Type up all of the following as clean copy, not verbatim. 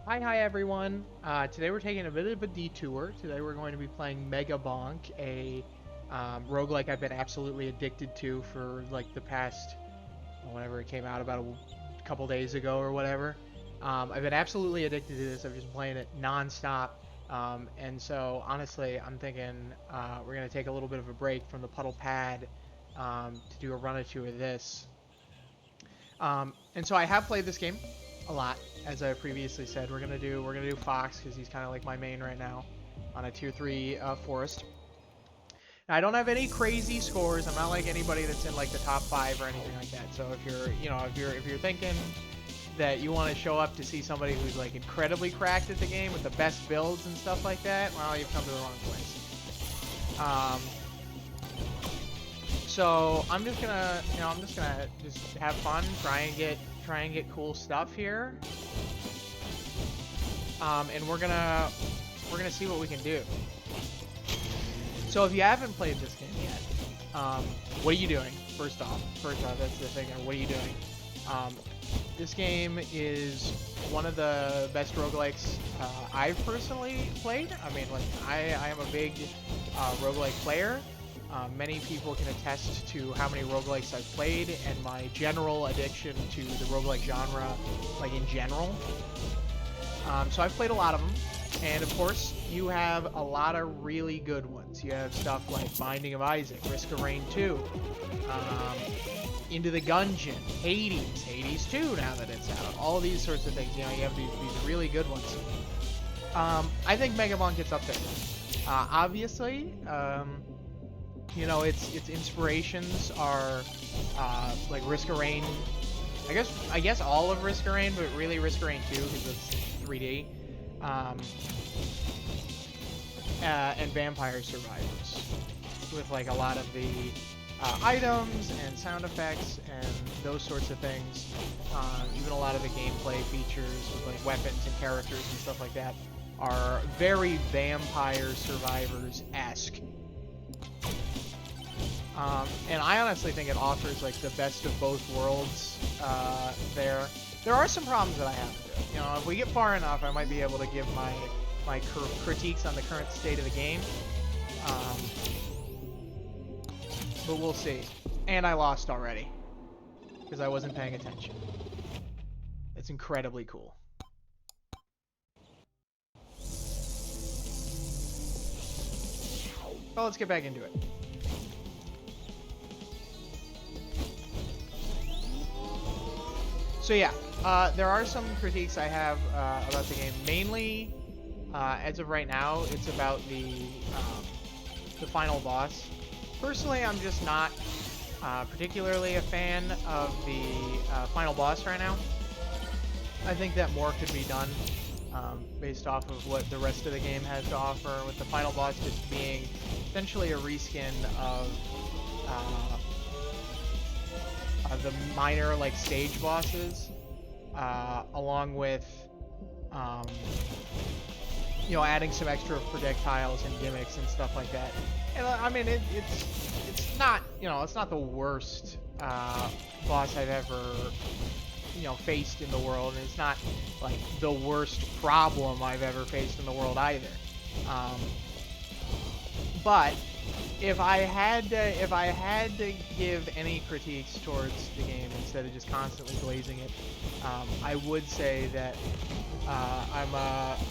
Hi everyone. Today we're taking a bit of a detour. Today we're going to be playing Megabonk, a roguelike I've been absolutely addicted to for like the past, whenever it came out, about a couple days ago or whatever. I've been absolutely addicted to this. I've just been playing it non-stop. And so honestly, I'm thinking we're going to take a little bit of a break from the puddle pad to do a run or two of this. And so I have played this game a lot, as I previously said. We're gonna do Fox because he's kind of like my main right now on a tier 3 forest. Now, I don't have any crazy scores. I'm not like anybody that's in like the top 5 or anything like that. So if you're if you're thinking that you want to show up to see somebody who's like incredibly cracked at the game with the best builds and stuff like that, well, you've come to the wrong place. So I'm just gonna, just have fun, try and get cool stuff here, and we're gonna see what we can do. So if you haven't played this game yet, what are you doing? First off, that's the thing. What are you doing? This game is one of the best roguelikes I've personally played. I mean, like I am a big roguelike player. Many people can attest to how many roguelikes I've played and my general addiction to the roguelike genre, like in general. So I've played a lot of them, and of course, you have a lot of really good ones. You have stuff like Binding of Isaac, Risk of Rain 2, Into the Gungeon, Hades 2 now that it's out, all these sorts of things. You know, you have these really good ones. I think Megabonk gets up there. Obviously, you know, its inspirations are like Risk of Rain. I guess all of Risk of Rain, but really Risk of Rain 2 because it's 3D. And Vampire Survivors, with like a lot of the items and sound effects and those sorts of things. Even a lot of the gameplay features with like weapons and characters and stuff like that are very Vampire Survivors-esque. And I honestly think it offers like the best of both worlds there. There are some problems that I have with it. You know, if we get far enough, I might be able to give my critiques on the current state of the game. But we'll see. And I lost already because I wasn't paying attention. It's incredibly cool. Well, let's get back into it. So yeah, there are some critiques I have about the game. Mainly, as of right now, it's about the final boss. Personally, I'm just not particularly a fan of the final boss right now. I think that more could be done based off of what the rest of the game has to offer, with the final boss just being essentially a reskin of the minor like stage bosses, along with you know, adding some extra projectiles and gimmicks and stuff like that. And I mean, it's not, you know, it's not the worst boss I've ever, you know, faced in the world, and it's not like the worst problem I've ever faced in the world either. But if I had to give any critiques towards the game instead of just constantly glazing it, I would say that I'm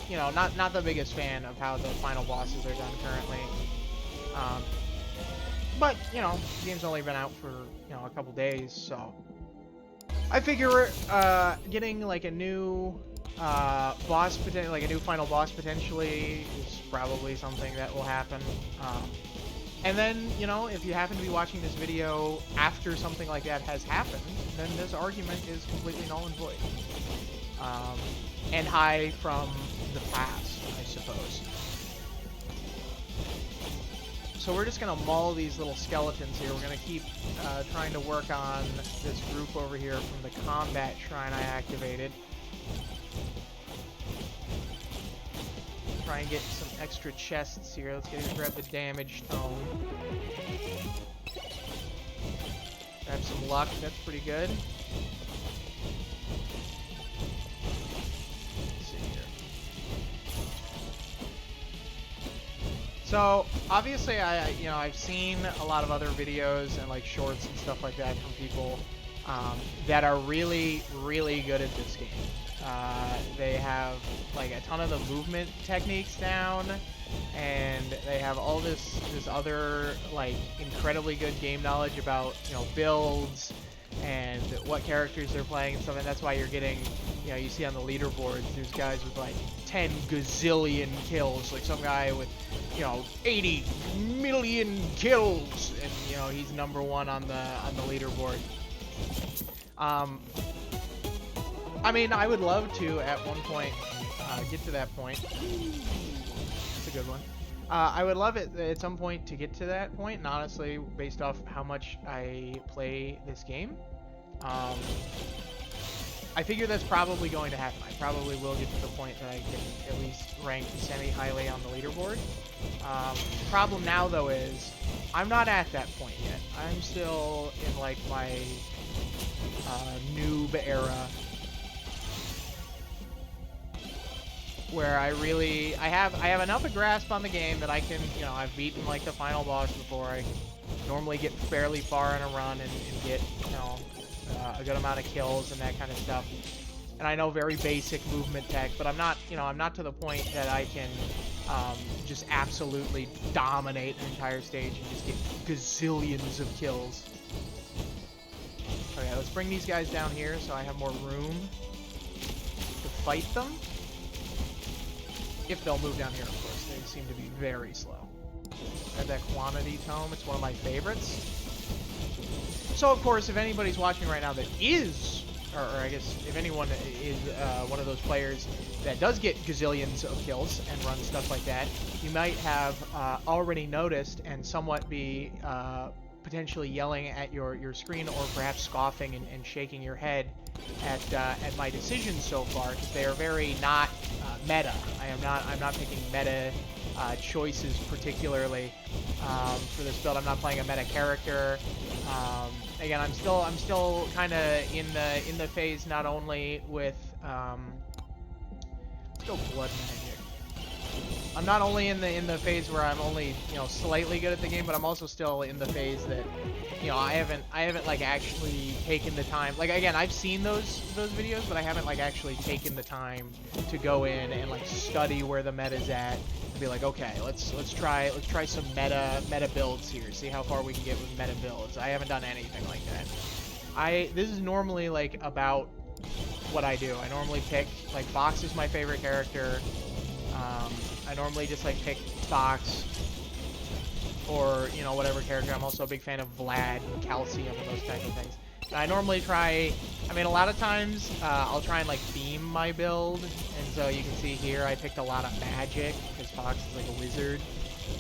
you know, not the biggest fan of how the final bosses are done currently. But you know, the game's only been out for, you know, a couple days, so I figure getting like a new boss, like a new final boss potentially, is probably something that will happen. And then, you know, if you happen to be watching this video after something like that has happened, then this argument is completely null and void. And high from the past, I suppose. So we're just going to maul these little skeletons here. We're going to keep trying to work on this group over here from the combat shrine I activated. Try and get some extra chests here. Let's grab the damage stone. Grab some luck. That's pretty good. Let's see here. So obviously, I've seen a lot of other videos and like shorts and stuff like that from people that are really, really good at this game. They have like a ton of the movement techniques down, and they have all this other like incredibly good game knowledge about builds and what characters they're playing and stuff. And that's why you're getting, you see on the leaderboards, there's guys with like 10 gazillion kills, like some guy with 80 million kills, and he's number one on the leaderboard. I mean, I would love to at one point get to that point. That's a good one. I would love it at some point to get to that point, and honestly, based off how much I play this game, I figure that's probably going to happen. I probably will get to the point that I can at least rank semi-highly on the leaderboard. Problem now, though, is I'm not at that point yet. I'm still in, like, my noob era, where I have enough of a grasp on the game that I can, I've beaten, like, the final boss before. I normally get fairly far in a run and get, a good amount of kills and that kind of stuff. And I know very basic movement tech, but I'm not, I'm not to the point that I can just absolutely dominate an entire stage and just get gazillions of kills. Okay, let's bring these guys down here so I have more room to fight them. If they'll move down here, of course. They seem to be very slow. I have that quantity tome. It's one of my favorites. So, of course, if anybody's watching right now that is, or I guess if anyone is one of those players that does get gazillions of kills and run stuff like that, you might have already noticed and somewhat be potentially yelling at your screen, or perhaps scoffing and shaking your head at my decisions so far, because they are very not meta. I'm not picking meta choices particularly for this build. I'm not playing a meta character. Again, I'm still kind of in the phase not only with let's go blood magic. I'm not only in the phase where I'm only slightly good at the game, but I'm also still in the phase that I haven't like actually taken the time. Like, again, I've seen those videos, but I haven't like actually taken the time to go in and like study where the meta's at and be like, okay, let's try some meta builds here, see how far we can get with meta builds. I haven't done anything like that. This is normally like about what I do. I normally pick, like, Fox is my favorite character. I normally just like pick Fox or whatever character. I'm also a big fan of Vlad and Calcium and those type of things. And I normally try, I mean, a lot of times I'll try and like theme my build, and so you can see here I picked a lot of magic because Fox is like a wizard.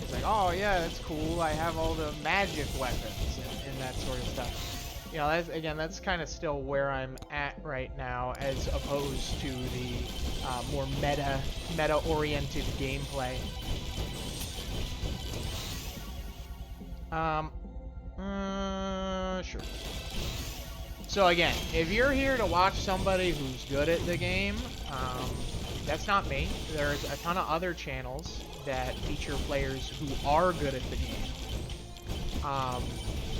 It's like, oh yeah, that's cool, I have all the magic weapons and that sort of stuff. That's kind of still where I'm at right now, as opposed to the more meta-oriented gameplay. Sure. So again, if you're here to watch somebody who's good at the game, that's not me. There's a ton of other channels that feature players who are good at the game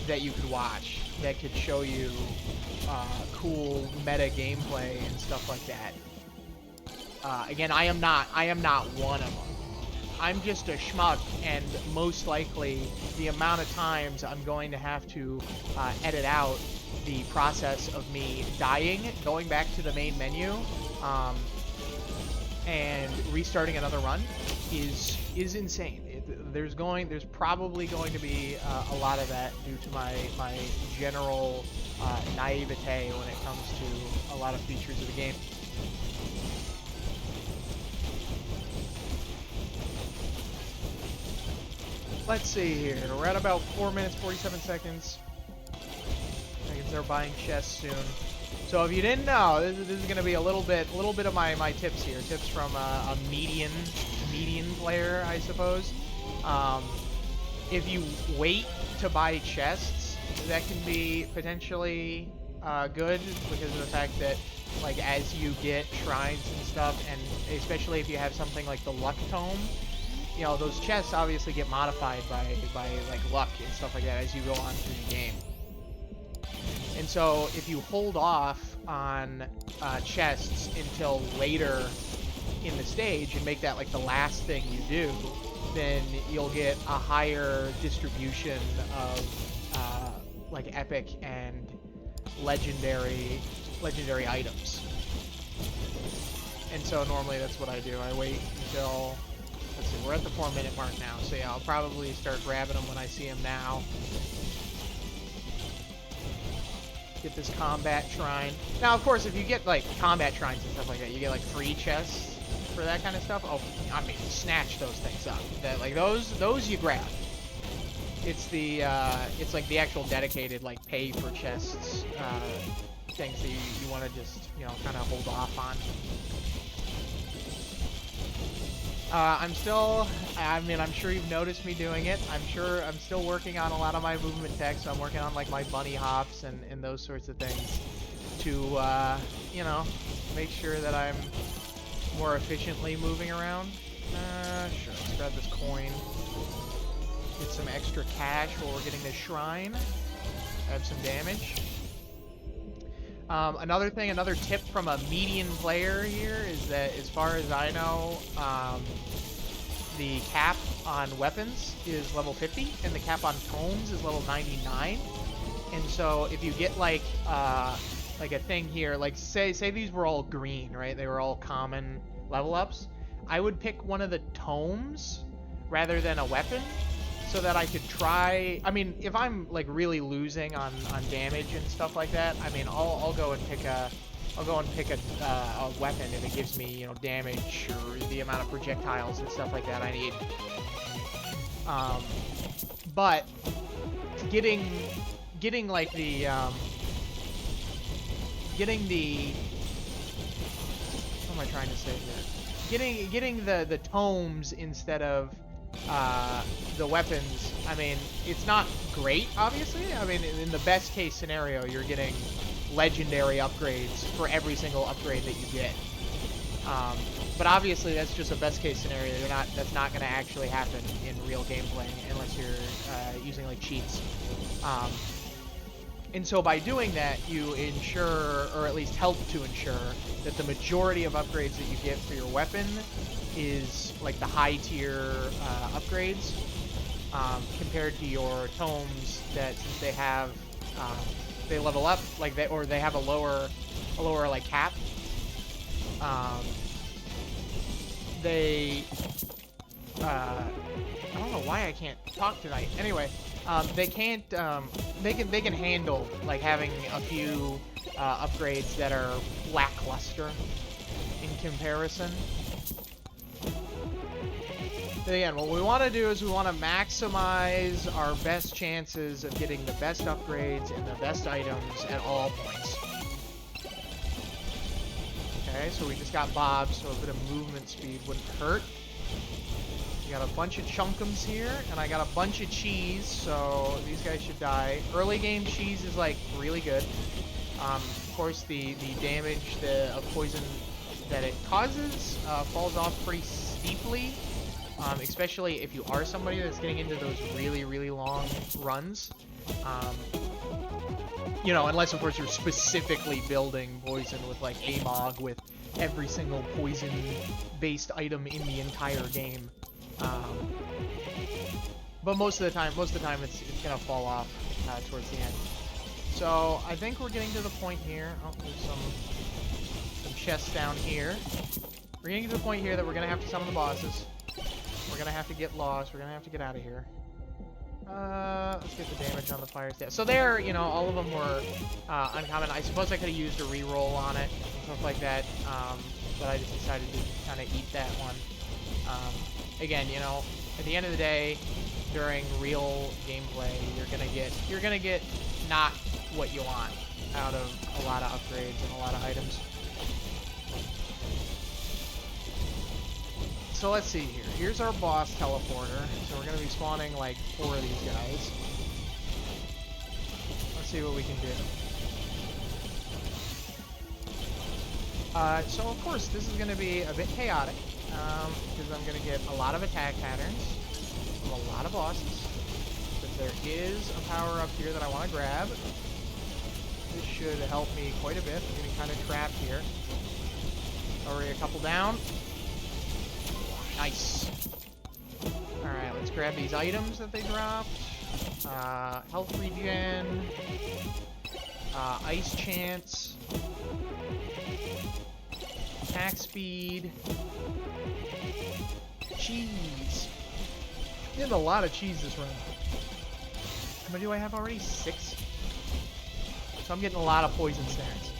that you could watch, that could show you cool meta gameplay and stuff like that. Again, I am not one of them. I'm just a schmuck, and most likely the amount of times I'm going to have to edit out the process of me dying, going back to the main menu, and restarting another run is insane. There's probably going to be a lot of that due to my general naivete when it comes to a lot of features of the game. Let's see here. We're at about 4 minutes 47 seconds. I can start buying chests soon. So if you didn't know, this is going to be a little bit of my tips here. Tips from a median player, I suppose. If you wait to buy chests, that can be potentially good, because of the fact that, like, as you get shrines and stuff, and especially if you have something like the Luck Tome, you know, those chests obviously get modified by like luck and stuff like that as you go on through the game. And so if you hold off on chests until later in the stage and make that like the last thing you do, then you'll get a higher distribution of like epic and legendary items. And so normally that's what I do. I wait until, let's see, we're at the 4-minute mark now. So yeah, I'll probably start grabbing them when I see them now. Get this combat shrine. Now, of course, if you get like combat shrines and stuff like that, you get like free chests for that kind of stuff. Oh, I mean, snatch those things up. That like those you grab. It's the it's like the actual dedicated like pay for chests things that you want to just, you know, kind of hold off on. I mean, I'm sure you've noticed me doing it. I'm sure I'm still working on a lot of my movement tech, so I'm working on like my bunny hops and those sorts of things to, you know, make sure that I'm more efficiently moving around. Sure, let's grab this coin. Get some extra cash while we're getting this shrine. Add some damage. Another tip from a median player here is that, as far as I know, the cap on weapons is level 50, and the cap on tomes is level 99. And so if you get like a thing here, like say these were all green, right? They were all common level ups. I would pick one of the tomes rather than a weapon, so that I could try. I mean, if I'm like really losing on damage and stuff like that, I mean, I'll go and pick a weapon if it gives me, you know, damage or the amount of projectiles and stuff like that I need. But getting like the what am I trying to say here? Getting the tomes instead of the weapons, I mean, it's not great, obviously. I mean, in the best case scenario, you're getting legendary upgrades for every single upgrade that you get. But obviously, that's just a best case scenario. That's not going to actually happen in real gameplay unless you're using like cheats. And so by doing that, you ensure, or at least help to ensure, that the majority of upgrades that you get for your weapon is like the high tier upgrades, compared to your tomes that, since they have they level up like they, or they have a lower like cap, they I don't know why I can't talk tonight. Anyway, they can't they can handle like having a few upgrades that are lackluster in comparison. But again, what we want to do is we want to maximize our best chances of getting the best upgrades and the best items at all points. Okay, so we just got Bob, so a bit of movement speed wouldn't hurt. We got a bunch of chunkums here, and I got a bunch of cheese, so these guys should die. Early game cheese is like really good. Of course, the damage of poison that it causes falls off pretty steeply. Especially if you are somebody that's getting into those really, really long runs. You know, unless of course you're specifically building poison with like AMOG with every single poison-based item in the entire game. But most of the time it's gonna fall off towards the end. So I think we're getting to the point here. Oh, there's some chests down here. We're getting to the point here that we're gonna have to summon the bosses. We're gonna have to get lost. We're gonna have to get out of here. Let's get the damage on the fire stat. So there, you know, all of them were uncommon. I suppose I could have used a reroll on it and stuff like that, but I just decided to kind of eat that one. Again, you know, at the end of the day, during real gameplay, you're gonna get not what you want out of a lot of upgrades and a lot of items. So let's see here. Here's our boss teleporter. So we're going to be spawning like 4 of these guys. Let's see what we can do. So of course this is going to be a bit chaotic. because I'm going to get a lot of attack patterns from a lot of bosses. But there is a power up here that I want to grab. This should help me quite a bit. I'm getting kind of trapped here. Already a couple down. Nice. Alright, let's grab these items that they dropped. Health regen. Ice chance. Attack speed. Cheese. Getting a lot of cheese this run. How many do I have already? 6? So I'm getting a lot of poison stacks.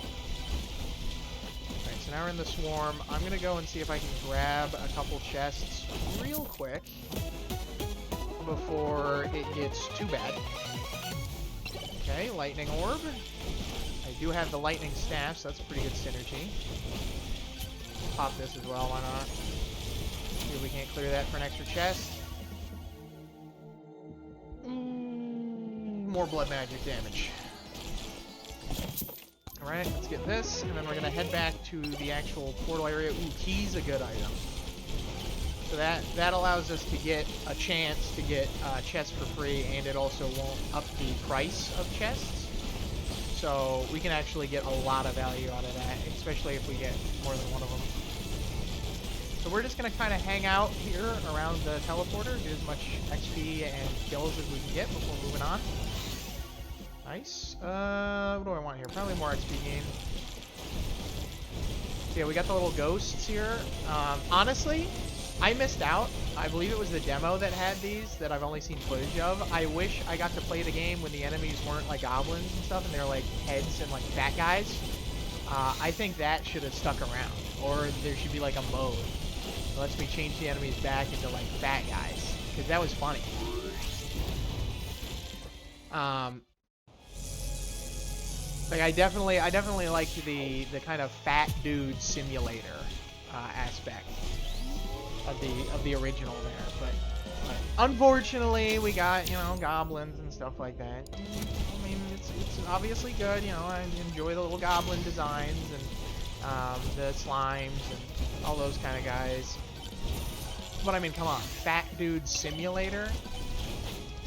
Alright, so now we're in the swarm. I'm gonna go and see if I can grab a couple chests real quick before it gets too bad. Okay, lightning orb. I do have the lightning staff, so that's a pretty good synergy. Pop this as well, why not? See if we can't clear that for an extra chest. More blood magic damage. Alright, let's get this, and then we're going to head back to the actual portal area. Ooh, key's a good item. So that allows us to get a chance to get chests for free, and it also won't up the price of chests. So we can actually get a lot of value out of that, especially if we get more than one of them. So we're just going to kind of hang out here around the teleporter, get as much XP and kills as we can get before moving on. Nice. What do I want here? Probably more XP gain. So yeah, we got the little ghosts here. Honestly, I missed out. I believe it was the demo that had these that I've only seen footage of. I wish I got to play the game when the enemies weren't like goblins and stuff and they're like heads and like fat guys. I think that should have stuck around. Or there should be like a mode that lets me change the enemies back into like fat guys. Because that was funny. Like I definitely liked the kind of fat dude simulator aspect of the original there, but unfortunately we got, you know, goblins and stuff like that. I mean, it's obviously good, you know. I enjoy the little goblin designs and the slimes and all those kind of guys. But I mean, come on, fat dude simulator.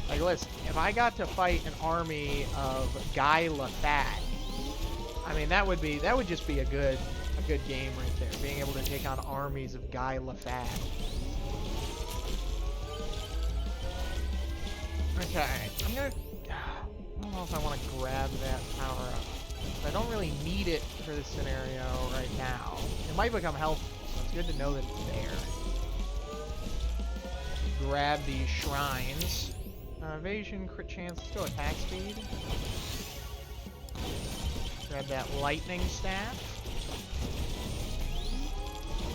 Like, listen, if I got to fight an army of Guy LaFat, I mean, that would just be a good game right there. Being able to take on armies of Guy LaFat. Okay, I don't know if I want to grab that power up. I don't really need it for this scenario right now. It might become helpful, so it's good to know that it's there. Grab these shrines. Evasion, crit chance, let's go attack speed. Grab that lightning staff.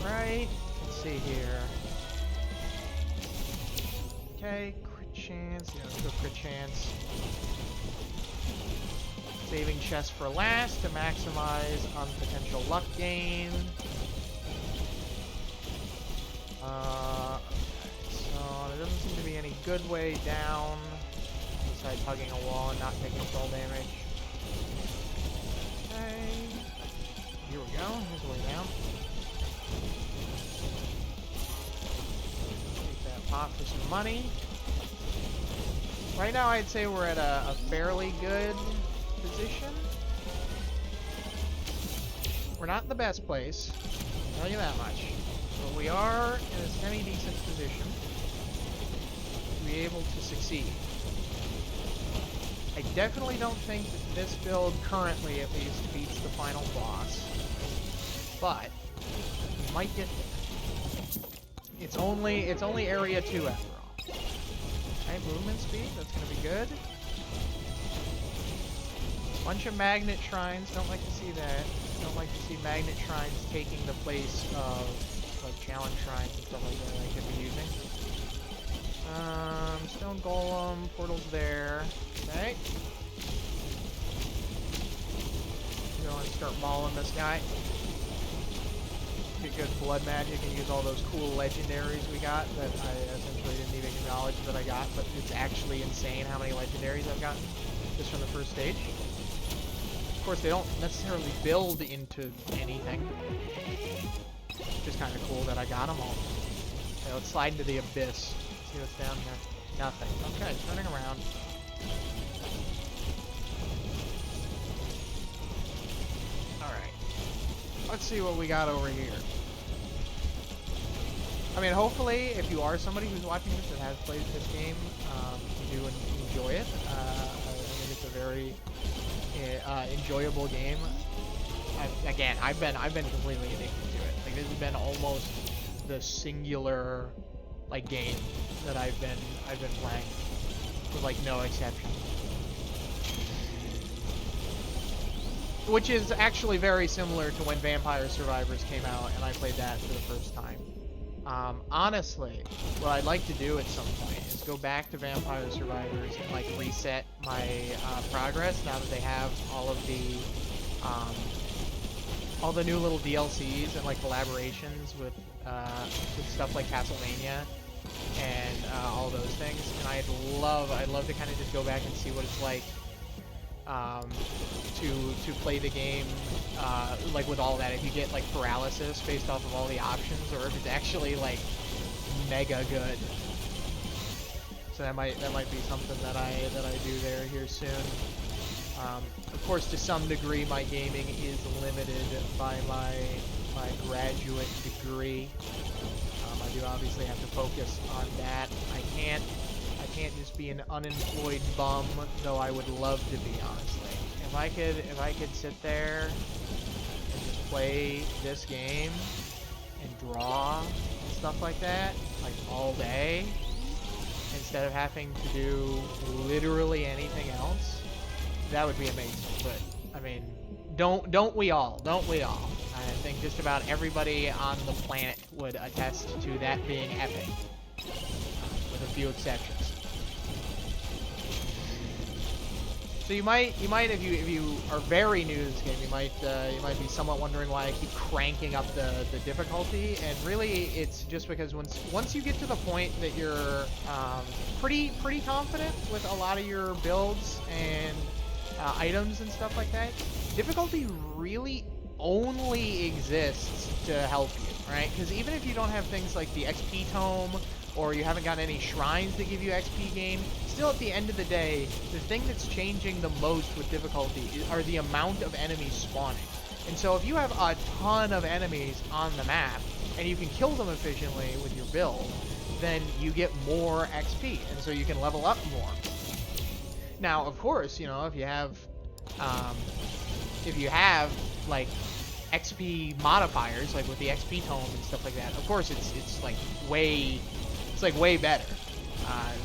Right, let's see here. Okay, crit chance, yeah, let's go crit chance. Saving chest for last to maximize on potential luck gain. So there doesn't seem to be any good way down besides hugging a wall and not taking fall damage. Okay, here we go. Here's the way down. Take that pot for some money. Right now, I'd say we're at a fairly good position. We're not in the best place, I'll tell you that much. But we are in a semi-decent position to be able to succeed. I definitely don't think that this build currently at least beats the final boss. But we might get there. It's only area 2 after all. Alright, movement speed, that's gonna be good. Bunch of magnet shrines, don't like to see that. Don't like to see magnet shrines taking the place of like challenge shrines and stuff like that I could be using. Stone golem, portal's there. Okay. Go and start mauling this guy. Get good blood magic and use all those cool legendaries we got that I essentially didn't even acknowledge that I got, but it's actually insane how many legendaries I've gotten just from the first stage. Of course, they don't necessarily build into anything. just kind of cool that I got them all. Okay, let's slide into the abyss. See what's down here. Nothing. Okay, turning around. Alright. Let's see what we got over here. I mean, hopefully, if you are somebody who's watching this and has played this game, you do enjoy it. I think it's a very enjoyable game. I've been completely addicted to it. Like, this has been almost the singular like game that I've been playing, with like no exception. Which is actually very similar to when Vampire Survivors came out and I played that for the first time. Honestly, what I'd like to do at some point is go back to Vampire Survivors and like reset my progress now that they have all of the new little DLCs and like collaborations with stuff like Castlevania and all those things. And I'd love to kind of just go back and see what it's like to play the game like with all that. If you get like paralysis based off of all the options, or if it's actually like mega good. So that might be something that I do here soon. Of course, to some degree, my gaming is limited by my graduate degree. I do obviously have to focus on that. I can't just be an unemployed bum, though I would love to be, honestly. If I could sit there and just play this game and draw and stuff like that, like all day, instead of having to do literally anything else, that would be amazing. But I mean, don't we all? I think just about everybody on the planet would attest to that being epic, with a few exceptions. So you might if you are very new to this game, you might be somewhat wondering why I keep cranking up the difficulty, and really it's just because once you get to the point that you're pretty confident with a lot of your builds and items and stuff like that, difficulty really only exists to help you, right? Because even if you don't have things like the XP tome, or you haven't got any shrines that give you XP gain, still at the end of the day, the thing that's changing the most with difficulty are the amount of enemies spawning. And so if you have a ton of enemies on the map, and you can kill them efficiently with your build, then you get more XP, and so you can level up more. Now, of course, you know, if you have like XP modifiers, like with the XP tome and stuff like that, of course it's like way better.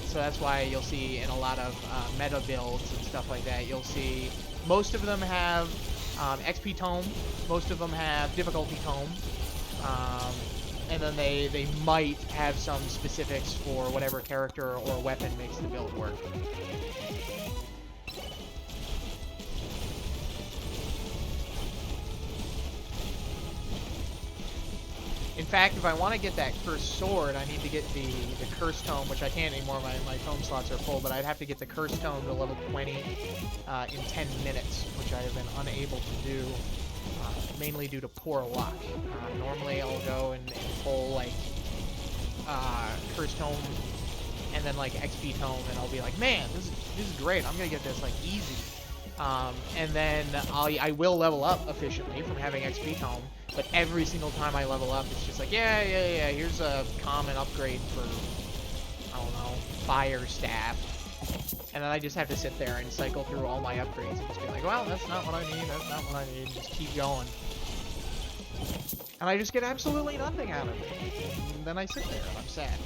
So that's why you'll see in a lot of meta builds and stuff like that, you'll see most of them have XP tome, most of them have difficulty tome, and then they might have some specifics for whatever character or weapon makes the build work. In fact, if I want to get that cursed sword, I need to get the cursed tome, which I can't anymore. My tome slots are full, but I'd have to get the cursed tome to level 20 in 10 minutes, which I have been unable to do, mainly due to poor luck. Normally I'll go and pull like cursed tome and then like XP tome, and I'll be like, man, this is great. I'm gonna get this like easy. And then I will level up efficiently from having XP tome. But every single time I level up, it's just like, yeah, here's a common upgrade for, I don't know, fire staff. And then I just have to sit there and cycle through all my upgrades and just be like, well, that's not what I need, just keep going. And I just get absolutely nothing out of it. And then I sit there and I'm sad.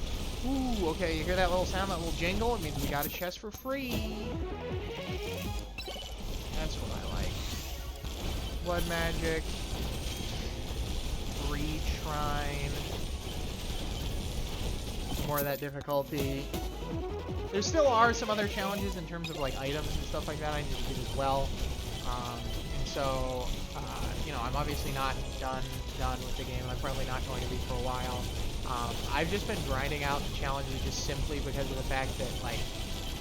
Ooh, okay, you hear that little sound, that little jingle? It means we got a chest for free. That's what I like. Blood magic. Breed shrine. More of that difficulty. There still are some other challenges in terms of like items and stuff like that I need to get as well. And so, you know, I'm obviously not done with the game. I'm probably not going to be for a while. I've just been grinding out the challenges just simply because of the fact that, like,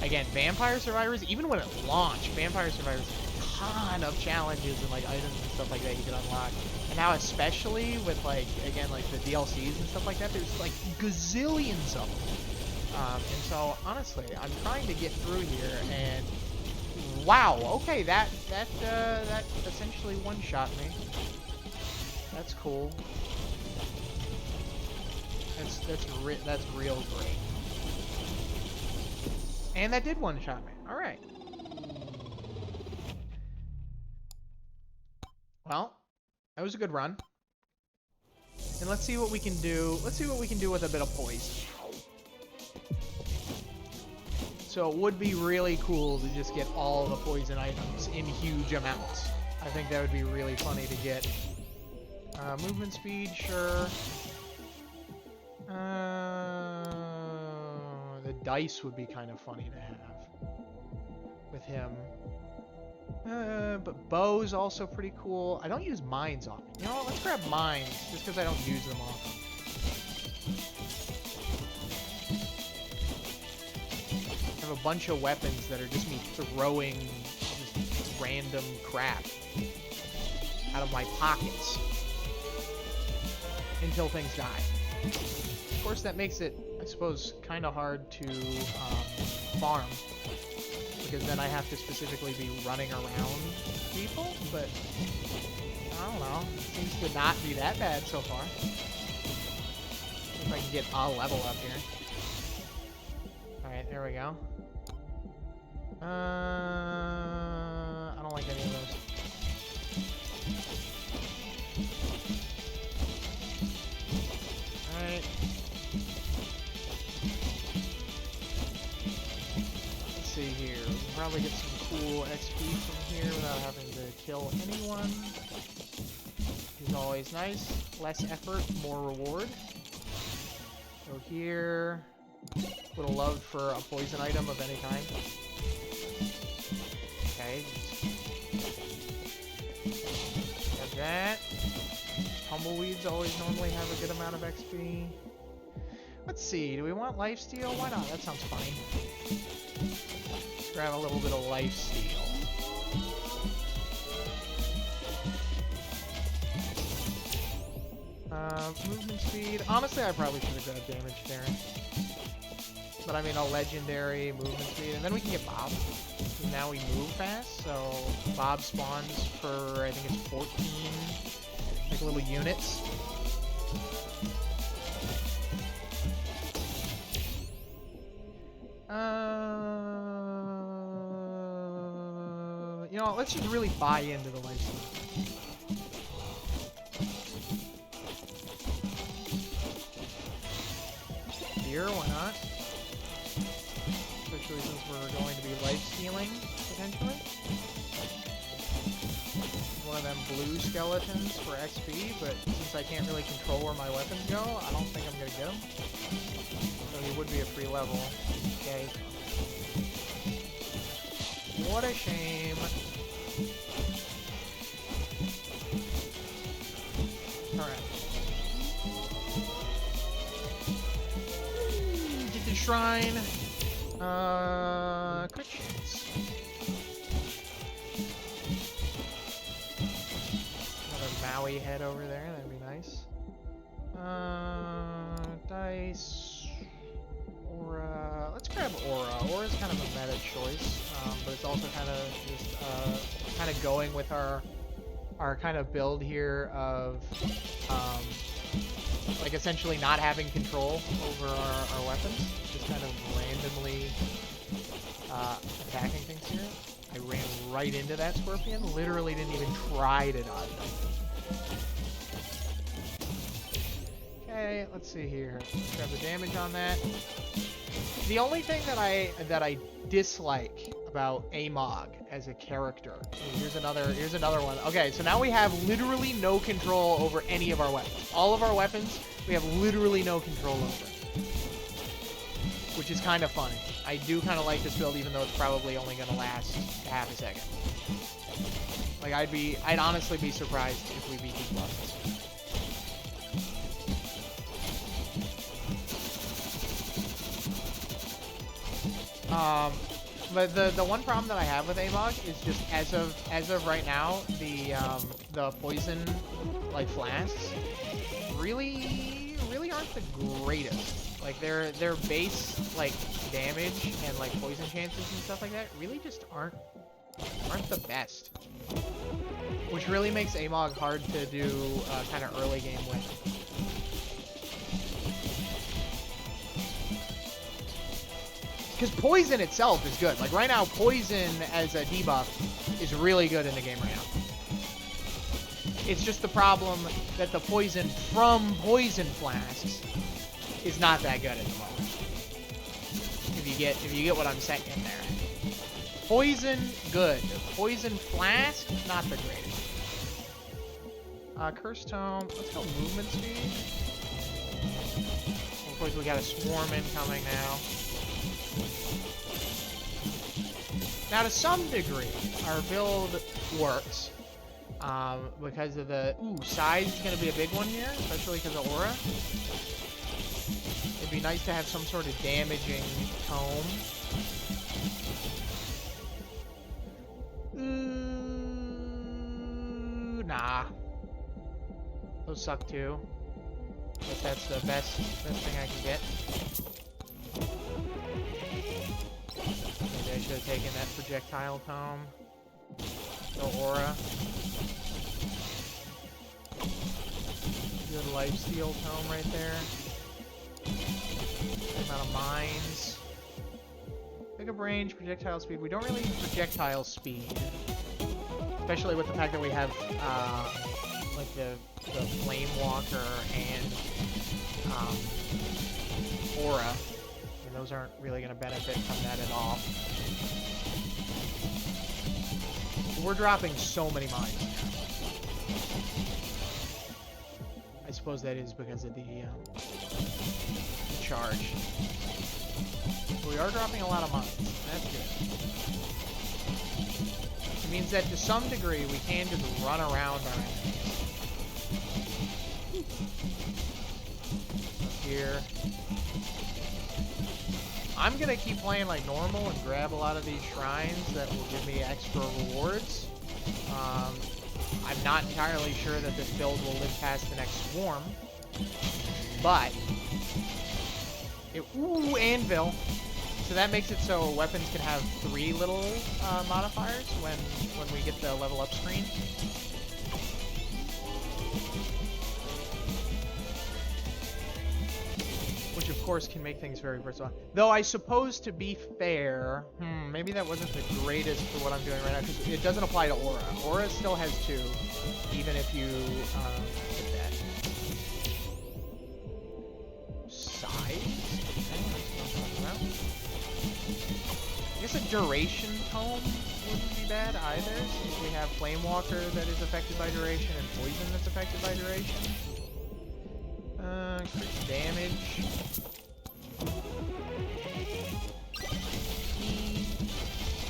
again, Vampire Survivors, even when it launched, Vampire Survivors ton of challenges and like items and stuff like that you can unlock. And now especially with like, again, like the DLCs and stuff like that, there's like gazillions of them. And so honestly, I'm trying to get through here, and wow, okay, that essentially one-shot me. That's cool. That's real great. And that did one-shot me. All right. Well, that was a good run. And let's see what we can do. Let's see what we can do with a bit of poison. So it would be really cool to just get all the poison items in huge amounts. I think that would be really funny to get. Movement speed, sure. The dice would be kind of funny to have with him. But bow's also pretty cool. I don't use mines often. You know what? Let's grab mines, just because I don't use them often. I have a bunch of weapons that are just me throwing just random crap out of my pockets until things die. Of course, that makes it, I suppose, kind of hard to farm, because then I have to specifically be running around people, but I don't know. It seems to not be that bad so far. If I can get a level up here. Alright, there we go. I don't like any of those. Alright. Let's see here. We can probably get some cool XP from here without having to kill anyone. Which is always nice. Less effort, more reward. Go here. Would have loved for a poison item of any kind. Okay. Got that. Tumbleweeds always normally have a good amount of XP. Let's see. Do we want lifesteal? Why not? That sounds funny. Let's grab a little bit of lifesteal. Movement speed. Honestly, I probably should have grabbed damage there. But I mean, a legendary movement speed, and then we can get Bob. So now we move fast, so Bob spawns for, I think it's 14, like little units. You know what, let's just really buy into the lifesteal. Here, why not? Especially since we're going to be life-stealing, potentially. One of them blue skeletons for XP, but since I can't really control where my weapons go, I don't think I'm gonna get them. So he would be a free level. Okay. What a shame. Alright. Get the shrine. Quick chance. Another Maui head over there, that'd be nice. Dice. Aura. Let's grab Aura. Aura's kind of a meta choice, but it's also kind of just, kind of going with our kind of build here of, like essentially not having control over our weapons, just kind of randomly attacking things here. I ran right into that scorpion, literally didn't even try to dodge them. Okay, let's see here. Let's grab the damage on that. The only thing that I dislike about Amog as a character. Here's another one. Okay, so now we have literally no control over any of our weapons. All of our weapons, we have literally no control over. Which is kind of funny. I do kind of like this build, even though it's probably only going to last half a second. Like, I'd honestly be surprised if we beat these bosses. But the one problem that I have with AMOG is just as of right now, the poison like flasks really aren't the greatest. Like their base like damage and like poison chances and stuff like that really just aren't the best. Which really makes AMOG hard to do kind of early game with. Because poison itself is good. Like right now, poison as a debuff is really good in the game right now. It's just the problem that the poison from poison flasks is not that good at the moment. If you get what I'm saying there. Poison, good. Poison flask, not the greatest. Curse Tome, let's go movement speed. Of course, we got a swarm incoming now. Now, to some degree, our build works. Because of the... Ooh, size is going to be a big one here, especially because of aura. It'd be nice to have some sort of damaging tome. Nah. Those suck too. But that's the best thing I can get. Maybe I should have taken that projectile tome. The aura. Good lifesteal tome right there. Good amount of mines. Pick up range, projectile speed. We don't really need projectile speed. Especially with the fact that we have like the flame walker and aura. And those aren't really going to benefit from that at all. We're dropping so many mines now. I suppose that is because of the charge. We are dropping a lot of mines. That's good. It means that to some degree we can just run around our enemies. Here. I'm gonna keep playing like normal and grab a lot of these shrines that will give me extra rewards. I'm not entirely sure that this build will live past the next swarm, but ooh, anvil. So that makes it so weapons can have 3 little modifiers when we get the level up screen. Which of course can make things very versatile. Though I suppose to be fair, maybe that wasn't the greatest for what I'm doing right now, because it doesn't apply to aura. Aura still has 2, even if you hit that. Size? I guess a duration tome wouldn't be bad either, since we have Flame Walker that is affected by duration and Poison that's affected by duration. Crit damage.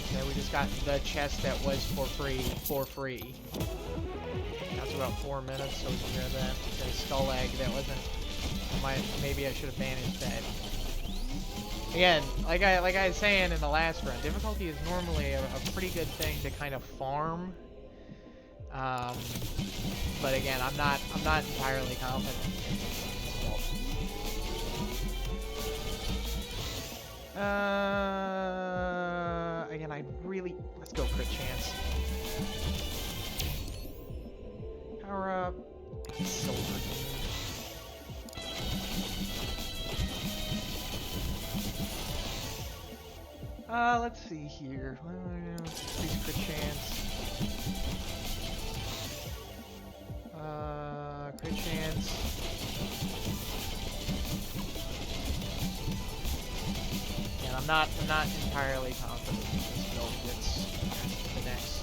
Okay, we just got the chest that was for free. That's about 4 minutes, so we can grab that. Okay, Skull Egg, that wasn't... Maybe I should have managed that. Again, like I was saying in the last run, difficulty is normally a pretty good thing to kind of farm. But again, I'm not entirely confident. Again, let's go crit chance. Power up. Silver. Let's see here. Increase crit chance. Crit chance. And I'm not entirely confident that this build gets the next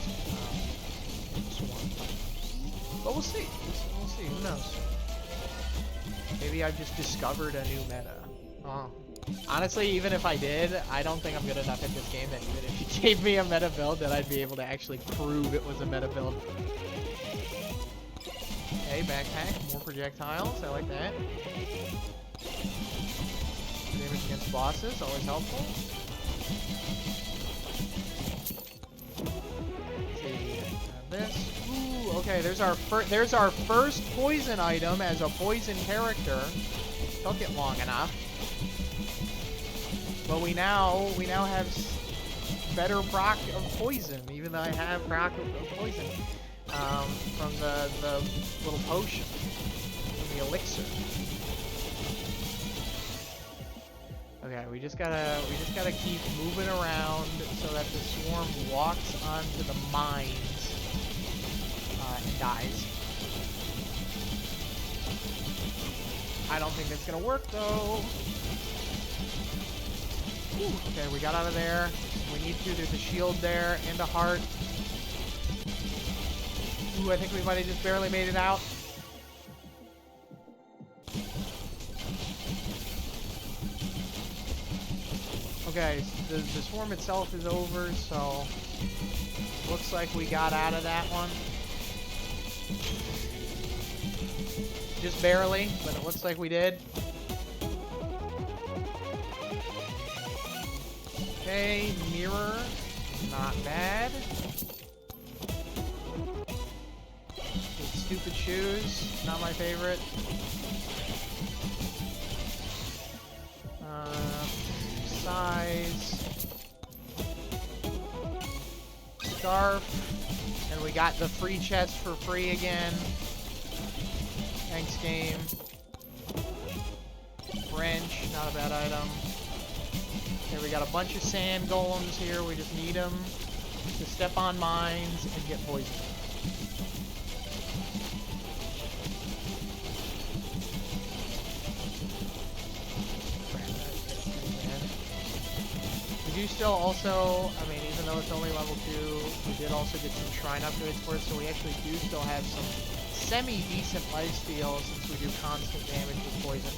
swarm. But we'll see. We'll see. Who knows? Maybe I've just discovered a new meta. Honestly, even if I did, I don't think I'm good enough at this game that even if you gave me a meta build, that I'd be able to actually prove it was a meta build. Okay, backpack, more projectiles, I like that. Damage against bosses, always helpful. Okay, there's our first poison item as a poison character. Took it long enough. But we now have better proc of poison, even though I have proc of poison from the little potion, from the elixir. Okay, we just gotta keep moving around so that the swarm walks onto the mines and dies. I don't think that's gonna work though. Okay, we got out of there. We need to. There's a shield there and a heart. Ooh, I think we might have just barely made it out. Okay, so the swarm itself is over, so looks like we got out of that one. Just barely, but it looks like we did. Okay, mirror, not bad. These stupid shoes, not my favorite. Size. Scarf. And we got the free chest for free again. Thanks, game. Wrench, not a bad item. Okay, we got a bunch of sand golems here. We just need them to step on mines and get poisoned. We do still also, I mean, even though it's only level 2, we did also get some shrine upgrades for it, so we actually do still have some semi-decent lifesteal since we do constant damage with poison.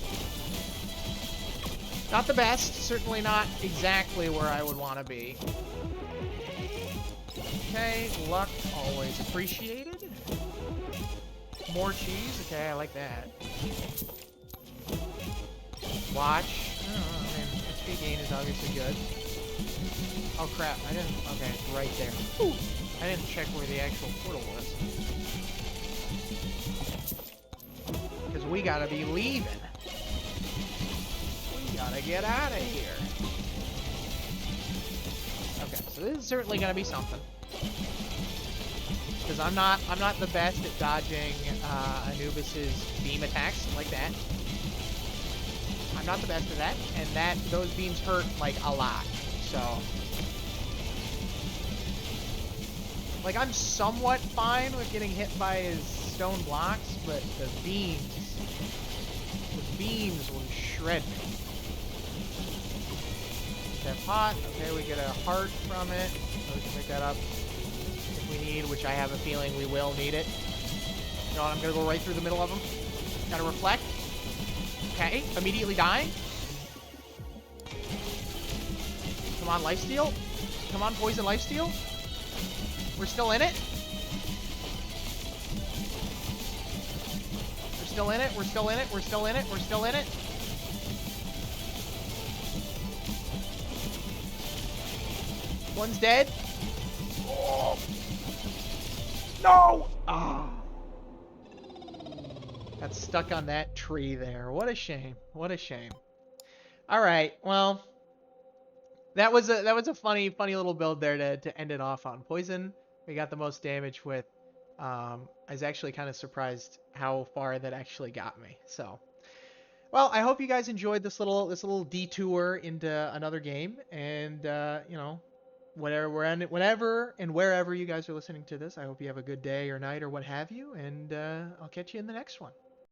Not the best, certainly not exactly where I would want to be. Okay, luck always appreciated. More cheese, okay, I like that. Watch, I mean, XP gain is obviously good. Oh crap, I didn't, okay, it's right there. Ooh, I didn't check where the actual portal was. Because we gotta be leaving. We gotta get out of here. Okay, so this is certainly gonna be something. Because I'm not the best at dodging Anubis's beam attacks like that. I'm not the best at that, and those beams hurt like a lot. So, like, I'm somewhat fine with getting hit by his stone blocks, but the beams will shred me. That pot, okay, we get a heart from it, so we can pick that up if we need, which I have a feeling we will need it. You know what, I'm gonna go right through the middle of them. Gotta reflect. Okay, immediately dying. Come on, lifesteal. Come on, poison lifesteal. We're still in it. We're still in it. We're still in it. We're still in it. We're still in it. One's dead. Oh. No! Ah. Got stuck on that tree there. What a shame. What a shame. All right. Well, that was a funny little build there to end it off on. Poison, we got the most damage with. I was actually kind of surprised how far that actually got me. So, well, I hope you guys enjoyed this little detour into another game, and you know, whenever and wherever you guys are listening to this, I hope you have a good day or night or what have you, and I'll catch you in the next one.